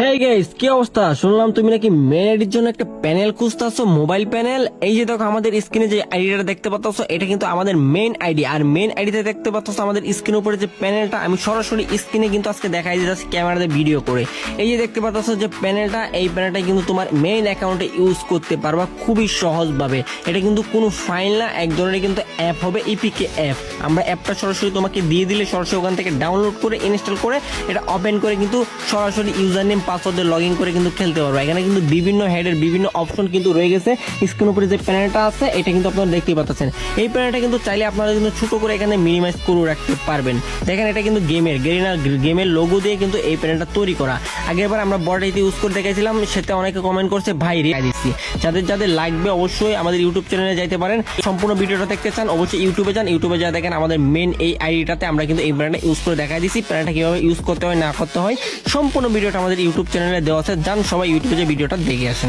Hey guys, কি অবস্থা? শুনলাম তুমি নাকি মেন আইডির জন্য একটা প্যানেল খুঁজতেছো, মোবাইল প্যানেল। এই যে দেখো আমাদের স্ক্রিনে যে আইডিটা দেখতে পাচ্ছ, এটা কিন্তু আমাদের মেইন আইডি। আর মেইন আইডিতে দেখতে পাচ্ছ আমাদের স্ক্রিনের উপরে যে প্যানেলটা, আমি সরাসরি স্ক্রিনে কিন্তু আজকে দেখাই দিতেছি ক্যামেরাতে ভিডিও করে। এই যে দেখতে পাচ্ছ যে প্যানেলটা, এই প্যানেলটা কিন্তু তোমার মেইন অ্যাকাউন্টে ইউজ করতে পারবা খুবই সহজভাবে। এটা কিন্তু কোনো ফাইল না, এক ধরনের কিন্তু অ্যাপ হবে, ইপিকে অ্যাপ। আমরা অ্যাপটা সরাসরি তোমাকে দিয়ে দিলে সরাসরি ওখান থেকে ডাউনলোড করে ইনস্টল করে এটা ওপেন করে কিন্তু সরাসরি ইউজার নেম পাসওয়ার্ডে লগ ইন করে কিন্তু খেলতে পারবো। এখানে কিন্তু বিভিন্ন হেডের বিভিন্ন অপশন কিন্তু রয়ে গেছে। স্ক্রিন উপরে যে প্যানেলটা আছে এটা কিন্তু আপনারা দেখতেই পাচ্ছেন। এই প্যানেলটা কিন্তু চাইলে আপনারা কিন্তু ছোট করে এখানে মিনিমাইজ করে রাখতে পারবেন। দেখেন এটা কিন্তু গেমের লোগো দিয়ে কিন্তু এই প্যানেলটা তৈরি করা। আগেরবার আমরা বর্ডারিতে ইউজ করে দেখাইছিলাম, সেটা অনেকে কমেন্ট করছে ভাই রে দিচ্ছি। যাদের লাগবে অবশ্যই আমাদের ইউটিউব চ্যানেলে যাইতে পারেন। সম্পূর্ণ ভিডিওটা দেখতে চান অবশ্যই ইউটিউবে যান। ইউটিউবে যা দেখেন আমাদের মেন এই আইডিটাতে আমরা কিন্তু এই প্যানেলটা ইউজ করে দেখাই দিচ্ছি। প্যানেলটা কিভাবে ইউজ করতে হয় না করতে হয় সম্পূর্ণ ভিডিওটা আমাদের ইউটিউব চ্যানেলে দেওয়া আছে। যান সবাই ইউটিউবে যে ভিডিওটা দেখে আসেন।